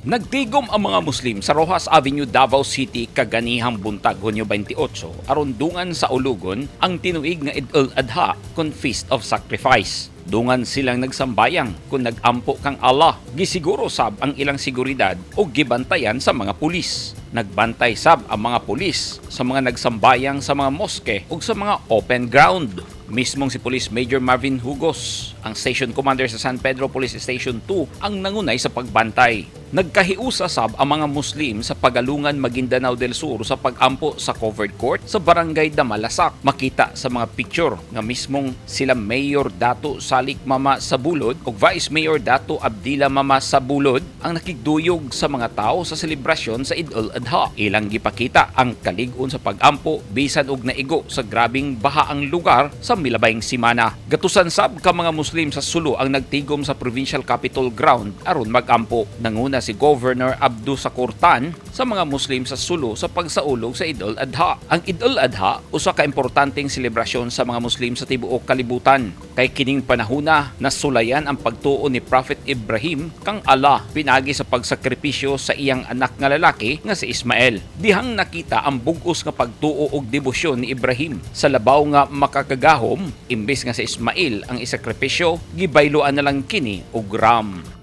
Nagtigom ang mga Muslim sa Rojas Avenue, Davao City kaganihang buntag Hunyo 28 aron dungan sa ulugon ang tinuig nga Eid al-Adha kun Feast of Sacrifice. Dungan silang nagsambayang kung nagampo kang Allah. Gisiguro sab ang ilang seguridad o gibantayan sa mga pulis. Nagbantay sab ang mga pulis sa mga nagsambayang sa mga moske ug sa mga open ground. Mismong si Police Major Marvin Hugos, ang Station Commander sa San Pedro Police Station 2, ang nangunay sa pagbantay. Nagkahiusa sab ang mga Muslim sa Pagalungan, Maguindanao del Sur sa pagampo sa covered court sa Barangay Damalasak. Makita sa mga picture nga mismong sila Mayor Dato Salik Mama Sabulod ug Vice Mayor Dato Abdila Mama Sabulod ang nakigduyog sa mga tao sa selebrasyon sa Eid al-Adha. Ilang gipakita ang kalig-on sa pagampo bisan og naigo sa grabing bahaang lugar sa milabayng simana. Gatusan sab ka mga Muslim sa Sulu ang nagtigom sa Provincial Capitol Ground aron magampo. Nanguna si Governor Abdu Sakurtan sa mga Muslim sa Sulu sa pagsaulog sa Eid al-Adha. Ang Eid al-Adha usa ka importanteng selebrasyon sa mga Muslim sa tibuok kalibutan. Kay kining panahona nasulayan ang pagtuo ni Prophet Ibrahim kang Allah pinagi sa pagsakripisyo sa iyang anak nga lalaki nga si Ismael. Dihang nakita ang bug-os nga pagtuo og debosyon ni Ibrahim sa labaw nga makakagahom imbes nga si Ismael ang isakripisyo, gibayloan na lang kini og ram.